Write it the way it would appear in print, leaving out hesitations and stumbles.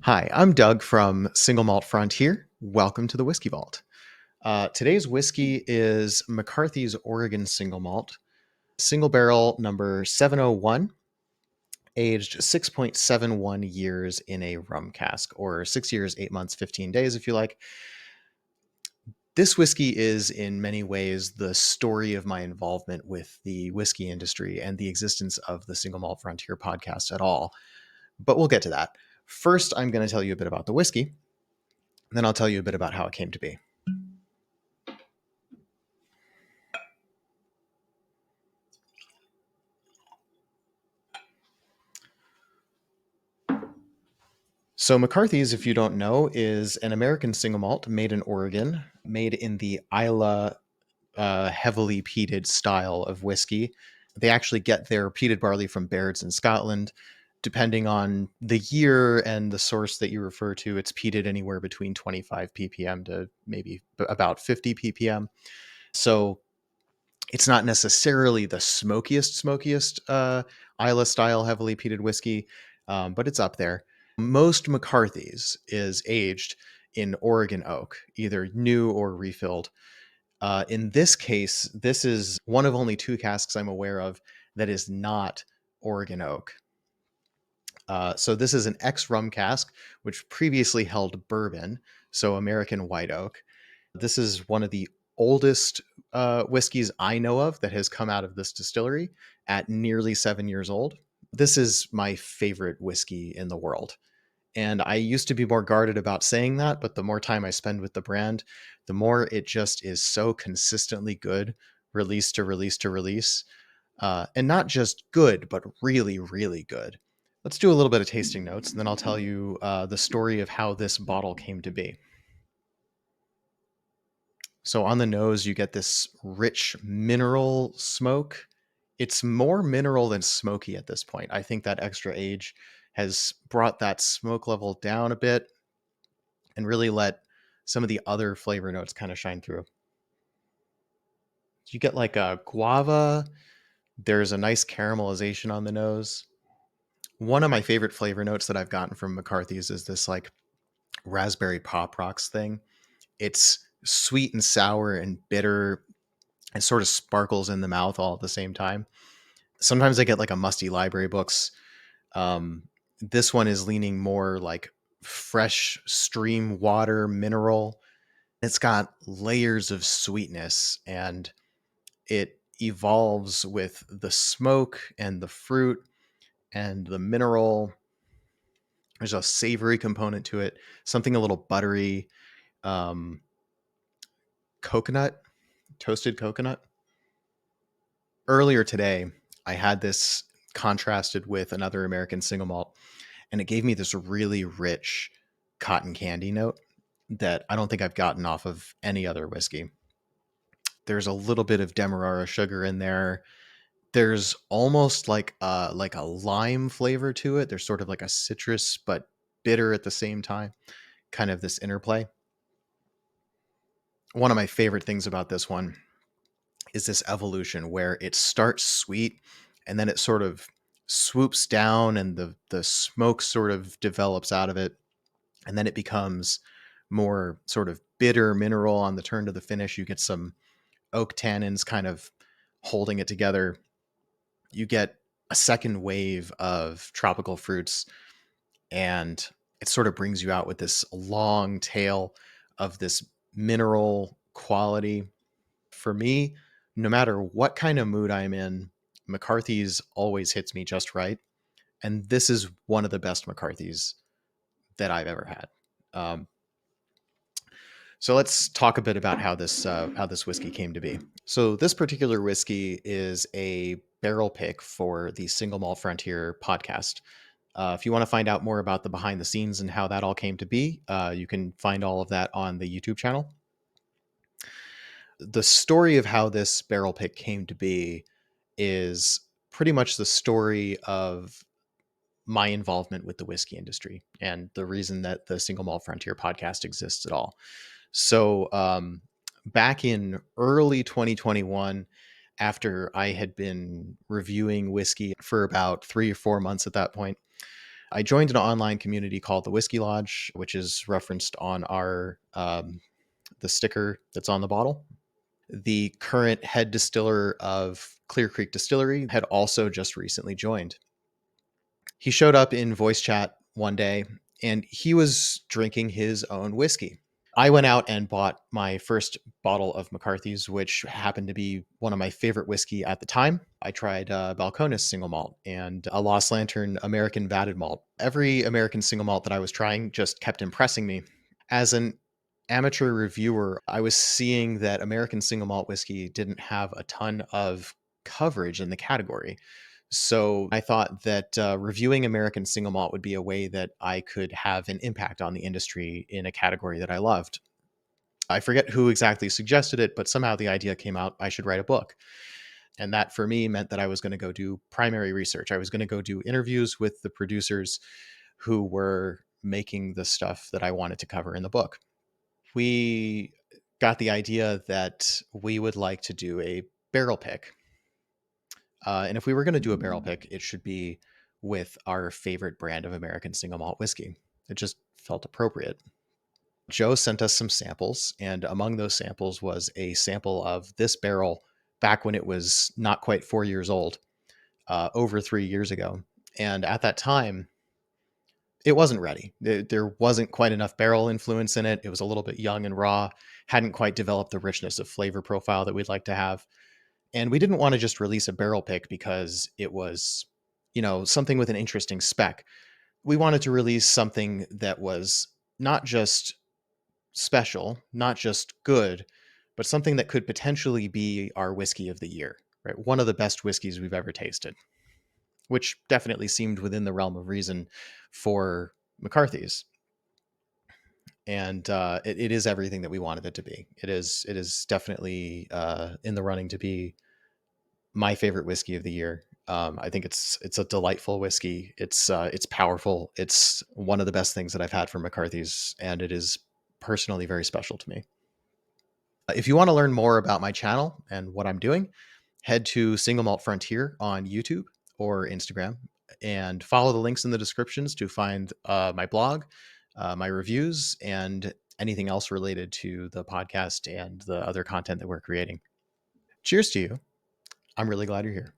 Hi, I'm Doug from Single Malt Frontier. Welcome to the Whiskey Vault. Today's whiskey is McCarthy's Oregon Single Malt, single barrel number 701, aged 6.71 years in a rum cask, or 6 years, 8 months, 15 days, if you like. This whiskey is, in many ways, the story of my involvement with the whiskey industry and the existence of the Single Malt Frontier podcast at all. But we'll get to that. First, I'm going to tell you a bit about the whiskey. Then I'll tell you a bit about how it came to be. So McCarthy's, if you don't know, is an American single malt made in Oregon, made in the Isla heavily peated style of whiskey. They actually get their peated barley from Baird's in Scotland. Depending on the year and the source that you refer to, it's peated anywhere between 25 ppm to maybe about 50 ppm. So it's not necessarily the smokiest Isla style heavily peated whiskey, but it's up there. Most McCarthy's is aged in Oregon oak, either new or refilled. In this case, this is one of only two casks I'm aware of that is not Oregon oak. So this is an ex-rum cask, which previously held bourbon, so American white oak. This is one of the oldest whiskeys I know of that has come out of this distillery at nearly 7 years old. This is my favorite whiskey in the world. And I used to be more guarded about saying that, but the more time I spend with the brand, the more it just is so consistently good, release to release to release. And not just good, but really, really good. Let's do a little bit of tasting notes, and then I'll tell you the story of how this bottle came to be. So on the nose, you get this rich mineral smoke. It's more mineral than smoky at this point. I think that extra age has brought that smoke level down a bit and really let some of the other flavor notes kind of shine through. You get like a guava. There's a nice caramelization on the nose. One of my favorite flavor notes that I've gotten from McCarthy's is this like raspberry pop rocks thing. It's sweet and sour and bitter and sort of sparkles in the mouth all at the same time. Sometimes I get like a musty library books. This one is leaning more like fresh stream water mineral. It's got layers of sweetness and it evolves with the smoke and the fruit and the mineral. There's a savory component to it, something a little buttery, um, coconut, toasted coconut. Earlier today, I had this contrasted with another American single malt, and it gave me this really rich cotton candy note that I don't think I've gotten off of any other whiskey. There's a little bit of Demerara sugar in there. There's almost like a lime flavor to it. There's sort of like a citrus but bitter at the same time, kind of this interplay. One of my favorite things about this one is this evolution where it starts sweet and then it sort of swoops down and the smoke sort of develops out of it, and then it becomes more sort of bitter mineral on the turn to the finish. You get some oak tannins kind of holding it together. You get a second wave of tropical fruits, and it sort of brings you out with this long tail of this mineral quality. For me, no matter what kind of mood I'm in, McCarthy's always hits me just right. And this is one of the best McCarthy's that I've ever had. So let's talk a bit about how this whiskey came to be. So this particular whiskey is a barrel pick for the Single Malt Frontier podcast. If you want to find out more about the behind the scenes and how that all came to be, you can find all of that on the YouTube channel. The story of how this barrel pick came to be is pretty much the story of my involvement with the whiskey industry and the reason that the Single Malt Frontier podcast exists at all. So back in early 2021, after I had been reviewing whiskey for about 3 or 4 months at that point, I joined an online community called the Whiskey Lodge, which is referenced on our the sticker that's on the bottle. The current head distiller of Clear Creek Distillery had also just recently joined. He showed up in voice chat one day and he was drinking his own whiskey. I went out and bought my first bottle of McCarthy's, which happened to be one of my favorite whiskey at the time. I tried Balcones Single Malt and a Lost Lantern American Vatted Malt. Every American Single Malt that I was trying just kept impressing me. As an amateur reviewer, I was seeing that American Single Malt whiskey didn't have a ton of coverage in the category. So I thought that reviewing American Single Malt would be a way that I could have an impact on the industry in a category that I loved. I forget who exactly suggested it, but somehow the idea came out I should write a book. And that for me meant that I was going to go do primary research. I was going to go do interviews with the producers who were making the stuff that I wanted to cover in the book. We got the idea that we would like to do a barrel pick. And if we were going to do a barrel pick, it should be with our favorite brand of American single malt whiskey. It just felt appropriate. Joe sent us some samples, and among those samples was a sample of this barrel back when it was not quite 4 years old, over 3 years ago. And at that time, it wasn't ready. There wasn't quite enough barrel influence in it. It was a little bit young and raw, hadn't quite developed the richness of flavor profile that we'd like to have. And we didn't want to just release a barrel pick because it was, something with an interesting spec. We wanted to release something that was not just special, not just good, but something that could potentially be our whiskey of the year, right? One of the best whiskeys we've ever tasted, which definitely seemed within the realm of reason for McCarthy's. And it is everything that we wanted it to be. It is definitely in the running to be my favorite whiskey of the year. I think it's a delightful whiskey. It's powerful. It's one of the best things that I've had from McCarthy's, and it is personally very special to me. If you want to learn more about my channel and what I'm doing, head to Single Malt Frontier on YouTube or Instagram, and follow the links in the descriptions to find my blog, my reviews, and anything else related to the podcast and the other content that we're creating. Cheers to you. I'm really glad you're here.